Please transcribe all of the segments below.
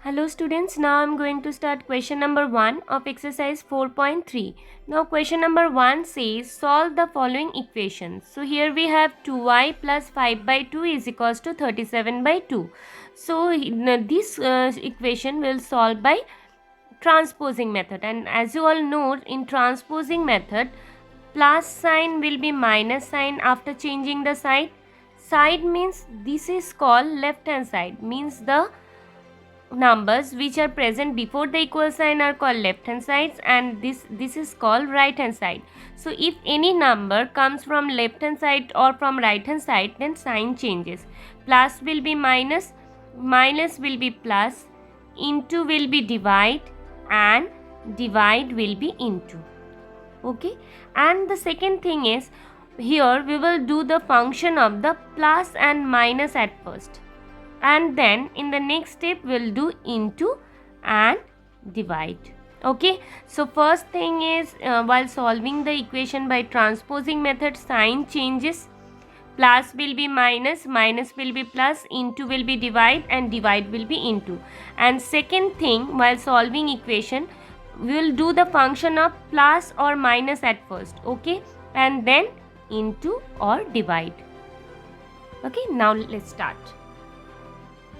Hello students, now I am going to start question number 1 of exercise 4.3. Now question number 1 says solve the following equations. So here we have 2y plus 5 by 2 is equals to 37 by 2. So this equation will solve by transposing method, and as you all know, in transposing method plus sign will be minus sign after changing the side. Side means this is called left hand side, means the numbers which are present before the equal sign are called left hand sides, and this is called right hand side. So if any number comes from left hand side or from right hand side, then sign changes. Plus will be minus, minus will be plus, into will be divide, and divide will be into. Okay, and the second thing is, here we will do the function of the plus and minus at first, and then in the next step we'll do into and divide. Okay, so first thing is, while solving the equation by transposing method, sign changes. Plus will be minus, minus will be plus, into will be divide, and divide will be into. And second thing, while solving equation, we will do the function of plus or minus at first, okay, and then into or divide. Okay, now let's start.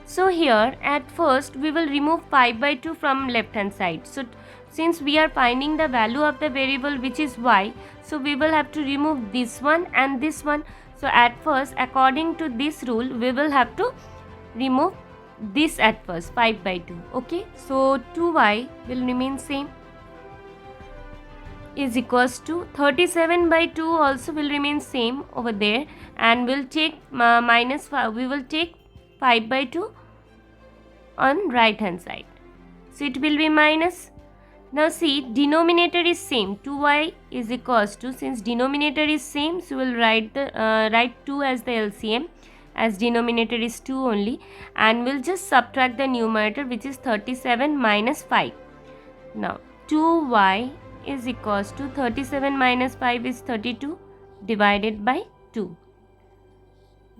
So here at first we will remove 5 by 2 from left hand side. So since we are finding the value of the variable which is y, so we will have to remove this one and this one. So at first, according to this rule, we will have to remove this at first, 5 by 2. Okay, so 2y will remain same, is equals to 37 by 2 also will remain same over there, and we'll take minus 5, we will take 5 by 2 on right hand side, so it will be minus. Now see, denominator is same, 2y is equals to, since denominator is same, so we'll write 2 as the LCM, as denominator is 2 only, and we'll just subtract the numerator, which is 37 minus 5. Now 2y is equals to 37 minus 5 is 32 divided by 2.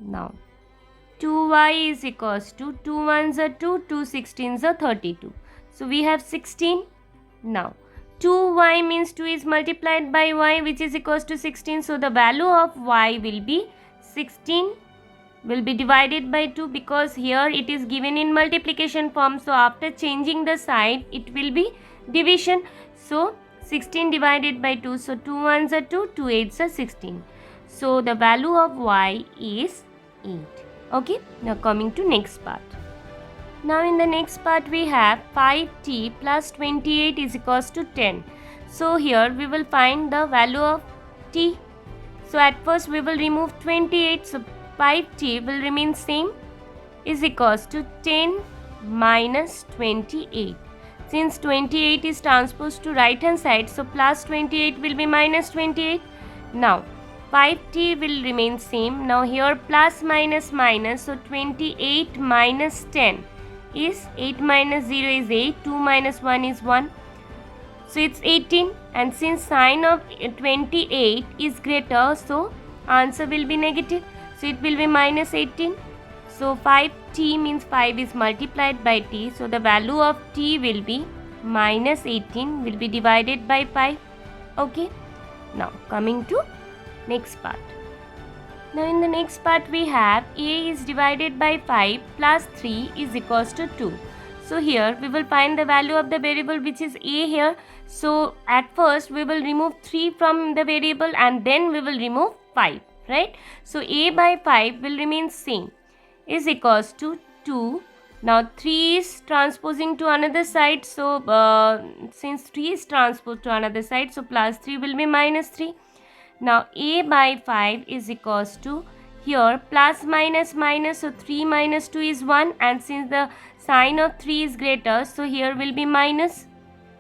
Now 2y is equals to 2 1s are 2, 2 16s are 32. So we have 16. Now 2y means 2 is multiplied by y, which is equals to 16. So the value of y will be 16, will be divided by 2, because here it is given in multiplication form. So after changing the side, it will be division. So 16 divided by 2. So 2 1s are 2, 2 8s are 16. So the value of y is 8. Okay, now coming to next part. Now in the next part we have 5t plus 28 is equals to 10. So here we will find the value of t. So at first we will remove 28. So 5t will remain same, is equals to 10 minus 28. Since 28 is transposed to right hand side, so plus 28 will be minus 28. Now 5t will remain same. Now here plus minus minus, so 28 minus 10 is 8 minus 0 is 8, 2 minus 1 is 1. So it's 18, and since sign of 28 is greater, so answer will be negative. So it will be minus 18. So 5t means 5 is multiplied by t. So the value of t will be minus 18, will be divided by 5. Okay. Now coming to next part. Now in the next part we have a is divided by 5 plus 3 is equals to 2. So here we will find the value of the variable which is a here. So at first we will remove 3 from the variable, and then we will remove 5, right? So a by 5 will remain same, is equals to 2. Now 3 is transposing to another side. So since 3 is transposed to another side, so plus 3 will be minus 3. Now a by 5 is equals to, here plus minus minus, so 3 minus 2 is 1, and since the sign of 3 is greater, so here will be minus,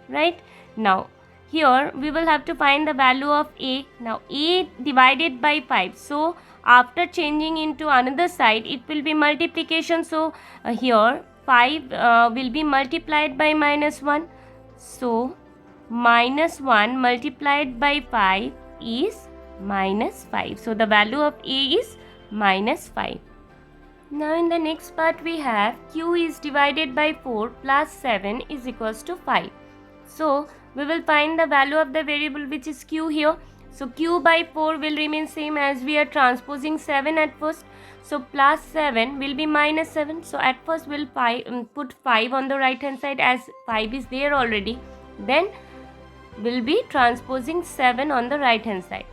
right? Now here we will have to find the value of a. Now a divided by 5, so after changing into another side, it will be multiplication. So here 5 will be multiplied by minus 1. So minus 1 multiplied by 5 is minus 5. So the value of a is minus 5. Now in the next part we have q is divided by 4 plus 7 is equals to 5. So we will find the value of the variable which is q here. So q by 4 will remain same as we are transposing 7 at first. So plus 7 will be minus 7. So at first we'll put 5 on the right hand side as 5 is there already. Then we'll be transposing 7 on the right hand side.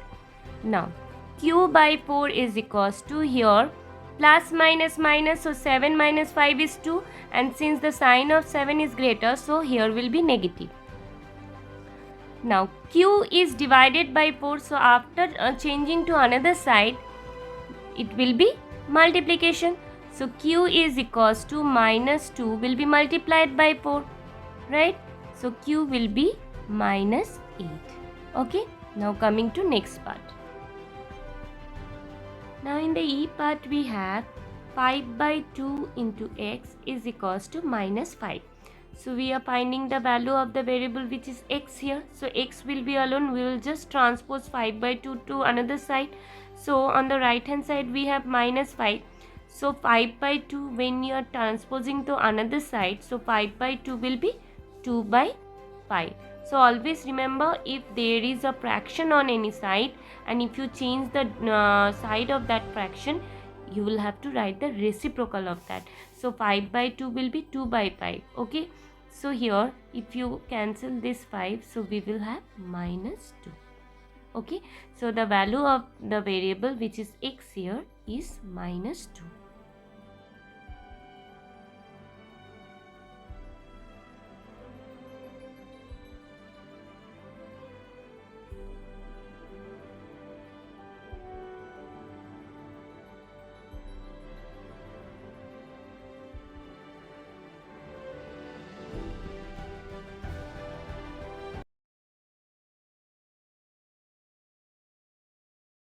Now q by 4 is equals to here plus minus minus, so 7 minus 5 is 2, and since the sign of 7 is greater, so here will be negative. Now q is divided by 4, so after changing to another side, it will be multiplication. So q is equals to minus 2 will be multiplied by 4, right? So q will be minus 8. Okay, now coming to next part. Now in the E part we have 5 by 2 into x is equals to minus 5. So we are finding the value of the variable which is x here. So x will be alone. We will just transpose 5 by 2 to another side. So on the right hand side we have minus 5. So 5 by 2 when you are transposing to another side. So 5 by 2 will be 2 by 5. So always remember, if there is a fraction on any side and if you change the side of that fraction, you will have to write the reciprocal of that. So 5 by 2 will be 2 by 5. Okay. So here if you cancel this 5, so we will have minus 2. Okay. So the value of the variable which is x here is minus 2.